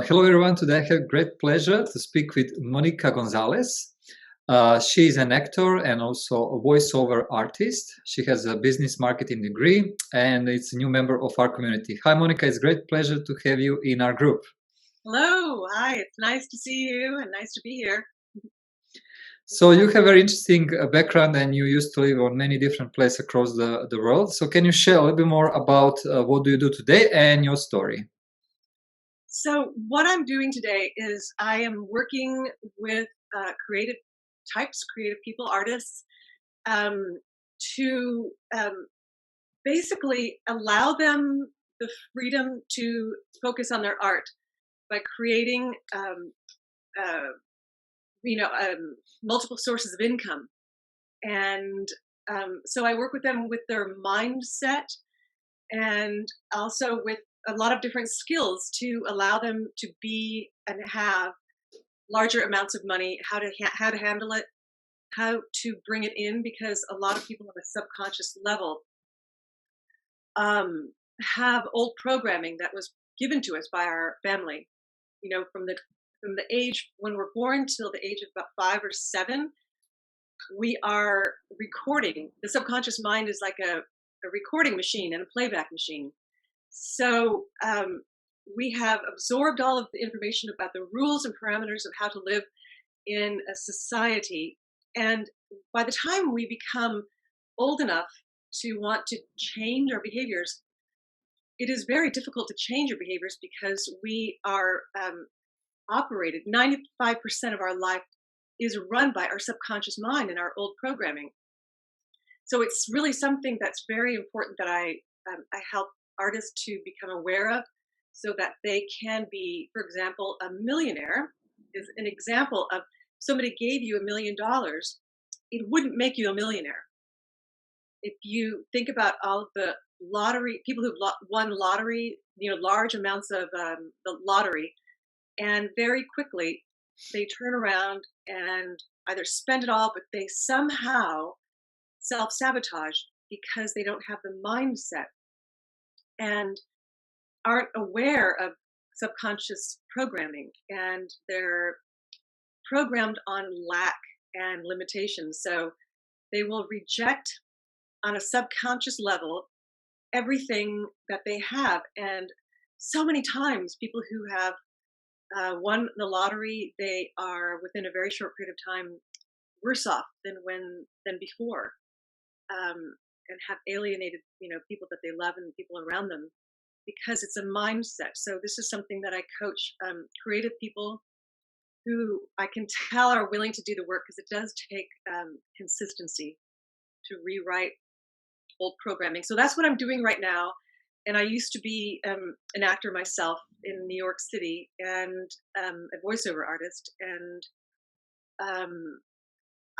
Hello everyone, today I have great pleasure to speak with Monika Gonzalez. She is an actor and also a voiceover artist. She has a business marketing degree and it's a new member of our community. Hi Monika, it's a great pleasure to have you in our group. Hello, hi, it's nice to see you and nice to be here. So you have a very interesting background and you used to live on many different places across the world. So can you share a little bit more about what do you do today and your story? So what I'm doing today is I am working with creative people, artists, to basically allow them the freedom to focus on their art by creating, multiple sources of income. And so I work with them with their mindset and also with a lot of different skills to allow them to be and have larger amounts of money, how to handle it, how to bring it in, because a lot of people on a subconscious level have old programming that was given to us by our family. You know, from the age when we're born till the age of about 5 or 7, we are recording. The subconscious mind is like a recording machine and a playback machine. So we have absorbed all of the information about the rules and parameters of how to live in a society. And by the time we become old enough to want to change our behaviors, it is very difficult to change our behaviors because we are operated. 95% of our life is run by our subconscious mind and our old programming. So it's really something that's very important that I help artists to become aware of, so that they can be, for example, a millionaire is an example of somebody gave you $1 million, it wouldn't make you a millionaire. If you think about all of the lottery, people who've won lottery, large amounts of the lottery, and very quickly they turn around and either spend it all, but they somehow self-sabotage because they don't have the mindset and aren't aware of subconscious programming, and they're programmed on lack and limitations. So they will reject on a subconscious level everything that they have. And so many times people who have won the lottery, they are within a very short period of time worse off than before. And have alienated, people that they love and people around them, because it's a mindset. So this is something that I coach creative people who I can tell are willing to do the work, because it does take consistency to rewrite old programming. So that's what I'm doing right now. And I used to be an actor myself in New York City and a voiceover artist. And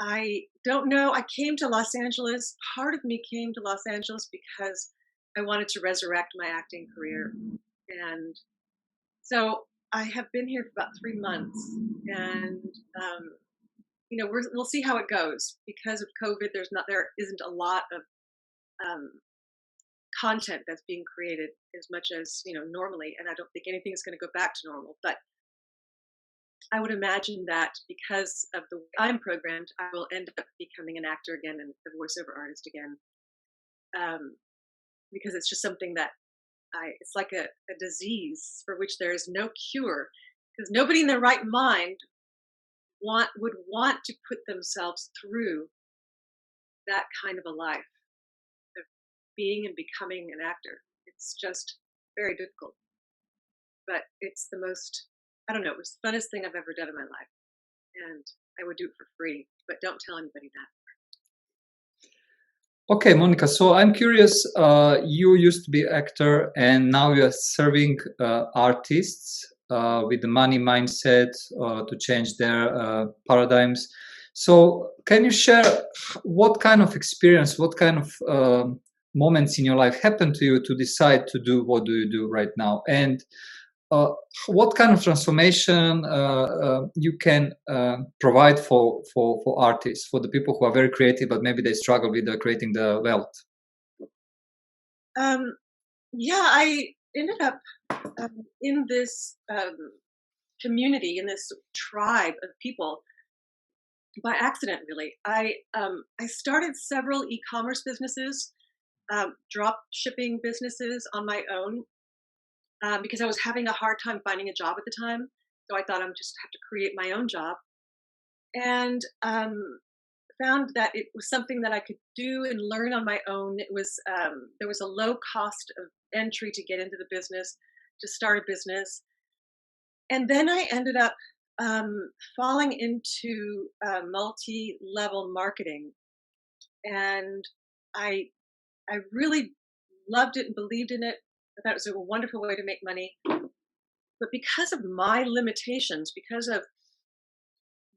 I don't know. I came to Los Angeles. Part of me came to Los Angeles because I wanted to resurrect my acting career. And so I have been here for about 3 months. And, we'll see how it goes. Because of COVID, there isn't a lot of content that's being created as much as, normally. And I don't think anything is going to go back to normal. But I would imagine that because of the way I'm programmed, I will end up becoming an actor again and a voiceover artist again, because it's just something that it's like a disease for which there is no cure, because nobody in their right mind would want to put themselves through that kind of a life of being and becoming an actor. It's just very difficult, but it's the most, I don't know, it was the funnest thing I've ever done in my life. And I would do it for free, but don't tell anybody that. Okay, Monika, so I'm curious, you used to be an actor and now you are serving artists with the money mindset to change their paradigms. So can you share what kind of experience, what kind of moments in your life happened to you to decide to do what do you do right now? And what kind of transformation you can provide for artists, for the people who are very creative, but maybe they struggle with creating the wealth? Um, yeah, I ended up in this community, in this tribe of people by accident. Really, I started several e-commerce businesses, drop shipping businesses on my own because I was having a hard time finding a job at the time. So I thought I'm just have to create my own job, and found that it was something that I could do and learn on my own. It was there was a low cost of entry to get into the business, to start a business, and then I ended up falling into multi-level marketing, and I I really loved it and believed in it. I thought it was a wonderful way to make money, but because of my limitations, because of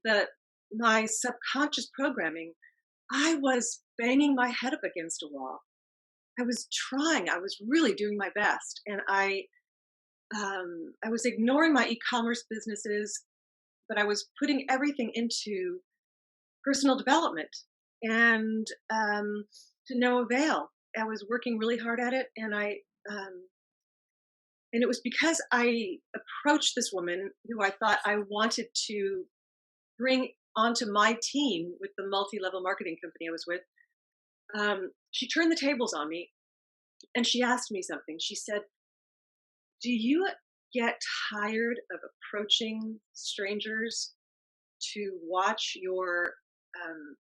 the my subconscious programming, I was banging my head up against a wall. I was trying. I was really doing my best, and I was ignoring my e-commerce businesses, but I was putting everything into personal development, and to no avail. I was working really hard at it, um, and it was because I approached this woman who I thought I wanted to bring onto my team with the multi-level marketing company I was with. She turned the tables on me, and she asked me something. She said, "Do you get tired of approaching strangers to watch your um,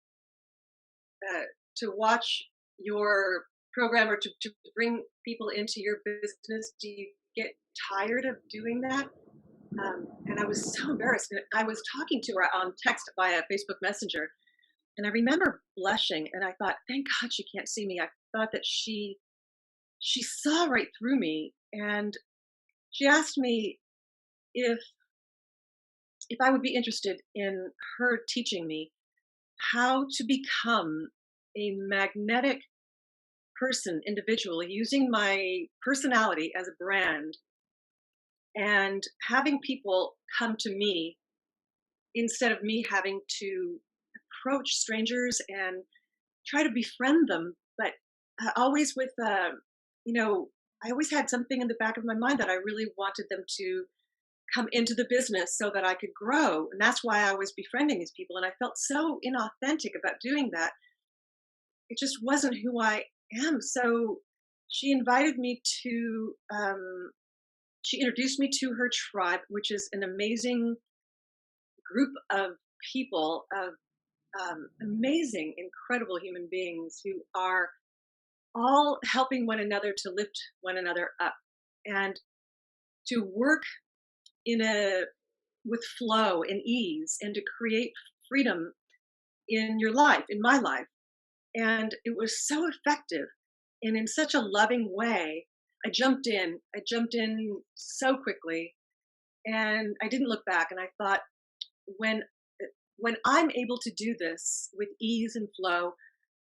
uh, to watch your program, or to bring people into your business? Do you get tired of doing that?" And I was so embarrassed. And I was talking to her on text via Facebook Messenger, and I remember blushing. And I thought, "Thank God she can't see me." I thought that she saw right through me, and she asked me if I would be interested in her teaching me how to become a magnetic person, individual, using my personality as a brand, and having people come to me instead of me having to approach strangers and try to befriend them, but always with you know I always had something in the back of my mind that I really wanted them to come into the business so that I could grow. And that's why I was befriending these people. And I felt so inauthentic about doing that. It just wasn't who I am. So she invited me to, she introduced me to her tribe, which is an amazing group of people, of amazing, incredible human beings who are all helping one another to lift one another up and to work in a with flow and ease, and to create freedom in your life, in my life. And it was so effective, and in such a loving way. I jumped in so quickly, and I didn't look back. And I thought, when I'm able to do this with ease and flow,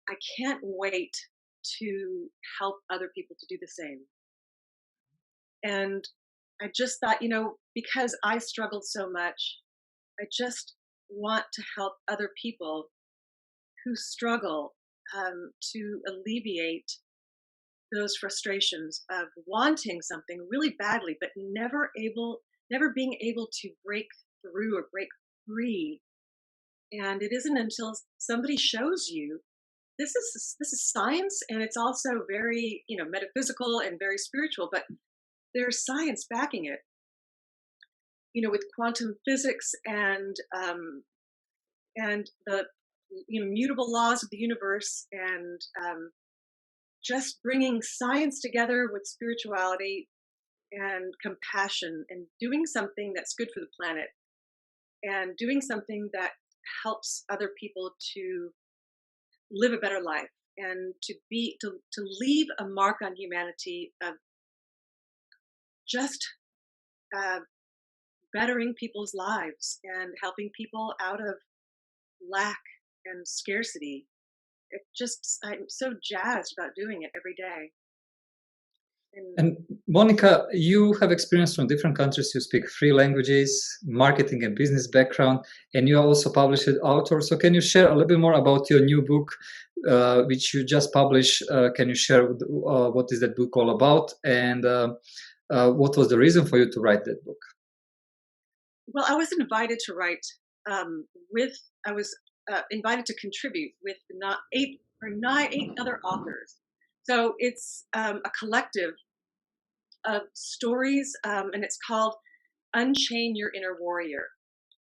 I can't wait to help other people to do the same. And I just thought, because I struggled so much, I just want to help other people who struggle, to alleviate those frustrations of wanting something really badly, but never being able to break through or break free. And it isn't until somebody shows you this is science, and it's also very metaphysical and very spiritual, but there's science backing it. With quantum physics and the mutable laws of the universe, and just bringing science together with spirituality and compassion, and doing something that's good for the planet, and doing something that helps other people to live a better life, and to leave a mark on humanity of just uh, bettering people's lives and helping people out of lack and scarcity. I'm so jazzed about doing it every day. And And Monika, you have experience from different countries. You speak three languages, marketing and business background, and you are also published author. So can you share a little bit more about your new book, which you just published? Can you share what is that book all about, and what was the reason for you to write that book? Well, I was invited to write I was invited to contribute with not eight other authors. So it's a collective of stories, and it's called Unchain Your Inner Warrior,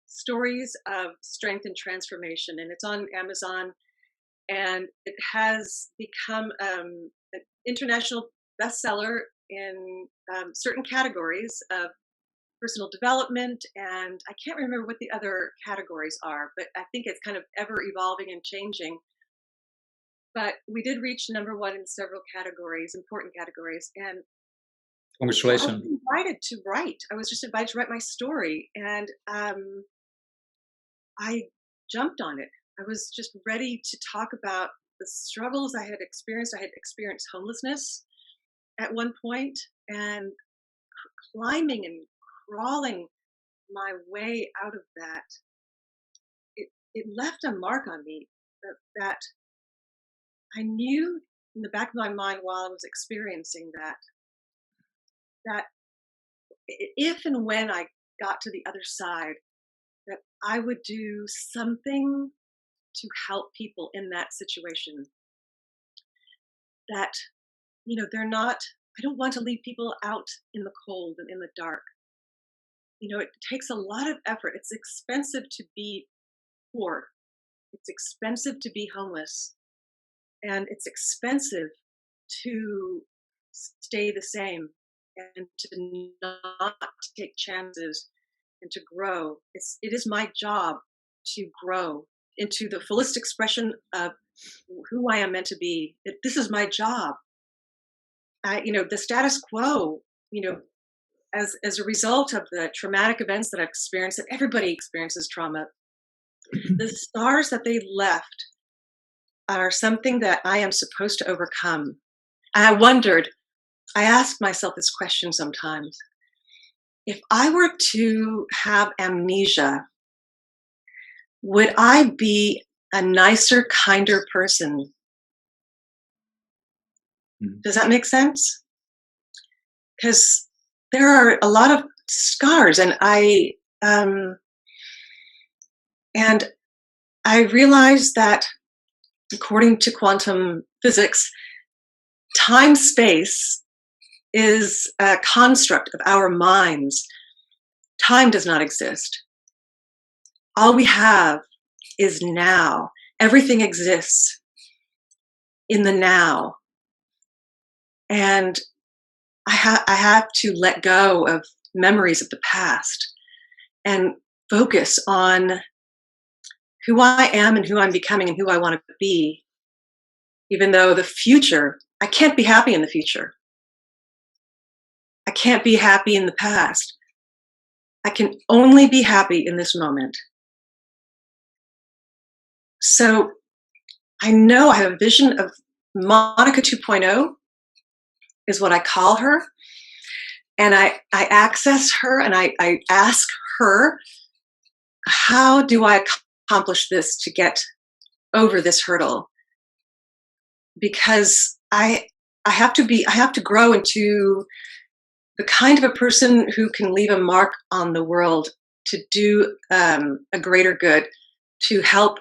Stories of Strength and Transformation. And it's on Amazon, and it has become an international bestseller in certain categories of personal development, and I can't remember what the other categories are, but I think it's kind of ever evolving and changing. But we did reach number one in several categories, important categories, and I was Congratulations. invited to write. I was just invited to write my story, and I jumped on it. I was just ready to talk about the struggles I had experienced. I had experienced homelessness at one point, and climbing and crawling my way out of that, it left a mark on me that I knew in the back of my mind while I was experiencing that if and when I got to the other side, that I would do something to help people in that situation. That, they're not, I don't want to leave people out in the cold and in the dark. It takes a lot of effort. It's expensive to be poor. It's expensive to be homeless. And it's expensive to stay the same and to not take chances and to grow. It is my job to grow into the fullest expression of who I am meant to be. This is my job. The status quo, as a result of the traumatic events that I've experienced, that everybody experiences trauma, the scars that they left are something that I am supposed to overcome. And I asked myself this question sometimes. If I were to have amnesia, would I be a nicer, kinder person? Does that make sense? Because there are a lot of scars, and I realized that according to quantum physics, time-space is a construct of our minds. Time does not exist. All we have is now. Everything exists in the now. And I have to let go of memories of the past and focus on who I am and who I'm becoming and who I want to be. Even though the future, I can't be happy in the future. I can't be happy in the past. I can only be happy in this moment. So I know I have a vision of Monika 2.0 is what I call her. And I access her and I ask her, how do I accomplish this to get over this hurdle? Because I have to grow into the kind of a person who can leave a mark on the world to do a greater good, to help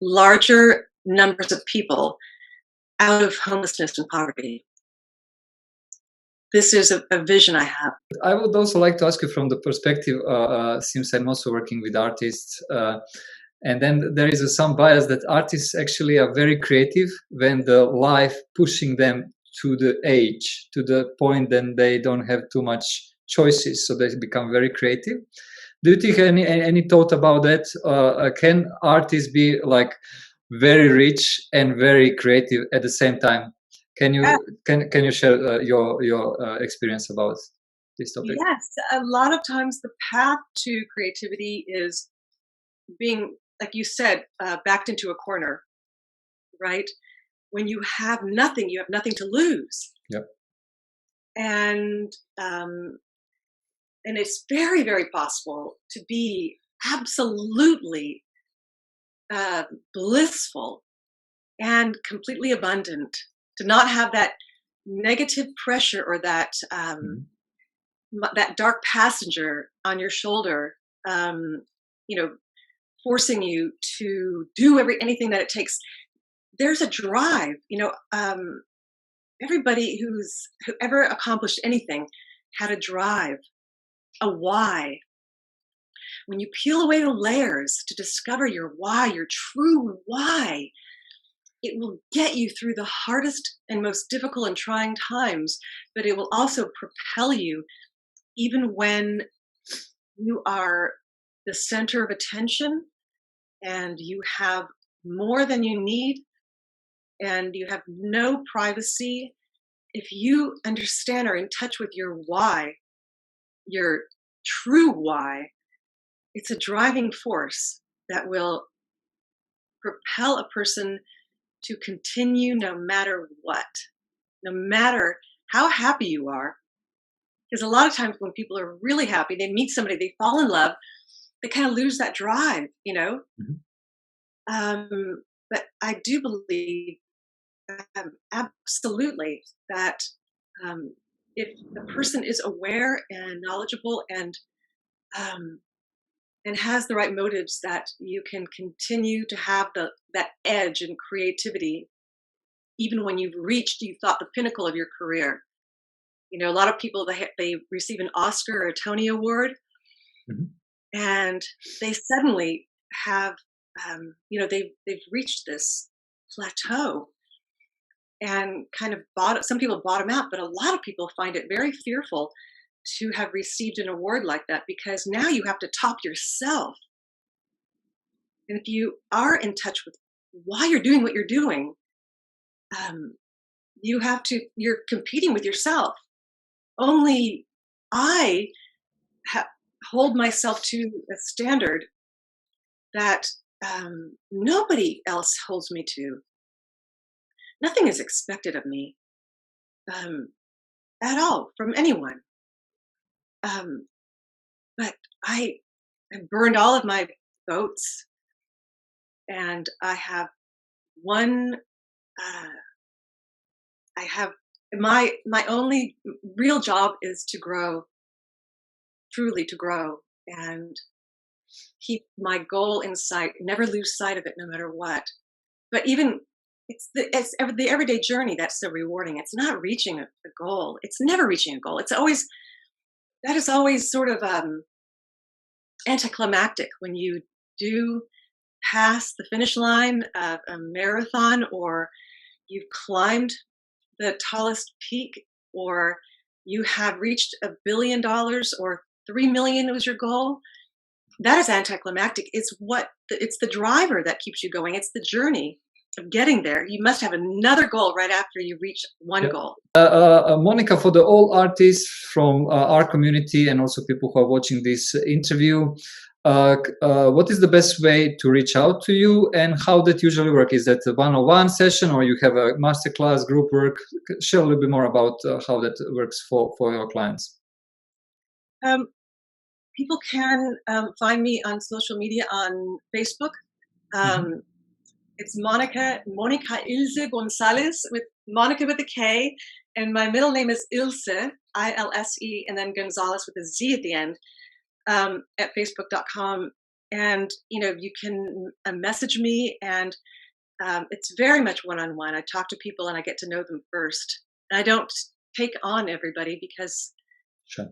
larger numbers of people out of homelessness and poverty. This is a vision I have. I would also like to ask you from the perspective, since I'm also working with artists, and then there is some bias that artists actually are very creative when the life pushing them to the age, to the point then they don't have too much choices, so they become very creative. Do you think any thought about that? Can artists be like very rich and very creative at the same time? Can you share your experience about this topic? Yes, a lot of times the path to creativity is being, like you said, backed into a corner, right? When you have nothing to lose. Yep. and um, and it's very, very possible to be absolutely blissful and completely abundant, to not have that negative pressure or that Mhm. that dark passenger on your shoulder, um, you know, forcing you to do anything that it takes. There's a drive, everybody who ever accomplished anything had a drive, a why. When you peel away the layers to discover your why, your true why, it will get you through the hardest and most difficult and trying times, but it will also propel you even when you are the center of attention and you have more than you need and you have no privacy. If you understand or in touch with your why, your true why, it's a driving force that will propel a person to continue no matter what, no matter how happy you are. Because a lot of times when people are really happy, they meet somebody, they fall in love, they kind of lose that drive. Mhm. But I do believe absolutely that um, if the person is aware and knowledgeable um, and has the right motives, that you can continue to have that edge and creativity even when you thought the pinnacle of your career. A lot of people, they receive an Oscar or a Tony Award, Mhm. and they suddenly have, they've reached this plateau and kind of some people bottom out, but a lot of people find it very fearful to have received an award like that, because now you have to top yourself. And if you are in touch with why you're doing what you're doing, um, you're competing with yourself. Only I ha- hold myself to a standard that nobody else holds me to. Nothing is expected of me, um, at all, from anyone. Um, but I have burned all of my boats, and I have one. Uh, I have my only real job is to grow, truly to grow, and keep my goal in sight. Never lose sight of it, no matter what. But even the everyday journey that's so rewarding. It's not reaching a goal. It's never reaching a goal. It's always that is always sort of anticlimactic when you do pass the finish line of a marathon, or you've climbed the tallest peak, or you have reached $1 billion, or 3 million was your goal. That is anticlimactic. It's the driver that keeps you going. It's the journey of getting there. You must have another goal right after you reach one Yeah. goal. Monica, for the all artists from our community and also people who are watching this interview, what is the best way to reach out to you, and how that usually work? Is that a one-on-one session, or you have a masterclass, group work? Share a little bit more about how that works for your clients. Um, People can find me on social media on Facebook. Mhm. Um, it's Monika Ilse Gonzalez, with Monica with a K, and my middle name is Ilse, Ilse, and then Gonzalez with a Z at the end, at Facebook.com. And you can message me, and it's very much one-on-one. I talk to people and I get to know them first. And I don't take on everybody, because Sure.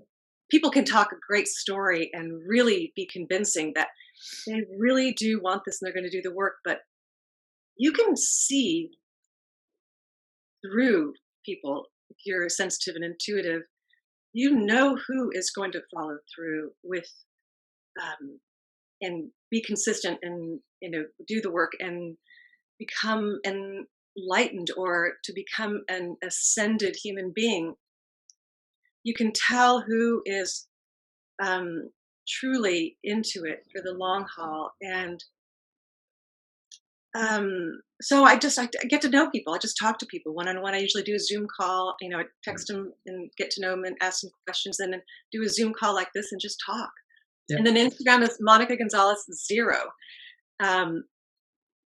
people can talk a great story and really be convincing that they really do want this and they're going to do the work. But you can see through people if you're sensitive and intuitive. You know who is going to follow through with, um, and be consistent, and do the work and become enlightened, or to become an ascended human being. You can tell who is um, truly into it for the long haul. And So I get to know people. I just talk to people one on one. I usually do a Zoom call. I text them and get to know them and ask them questions, and then do a Zoom call like this and just talk. Yeah. And then Instagram is Monika Gonzalez 0.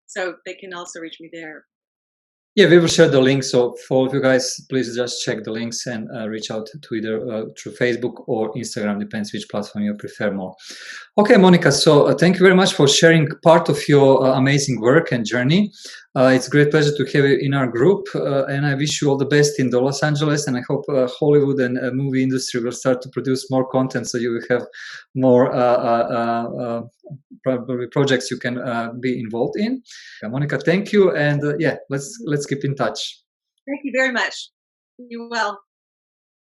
So they can also reach me there. Yeah, we will share the link. So for all of you guys, please just check the links and reach out to either through Facebook or Instagram, depends which platform you prefer more. Okay, Monika, so thank you very much for sharing part of your amazing work and journey. It's a great pleasure to have you in our group, and I wish you all the best in the Los Angeles, and I hope Hollywood and movie industry will start to produce more content so you will have more probably projects you can be involved in. Monika, thank you, and yeah, let's keep in touch. Thank you very much. You well.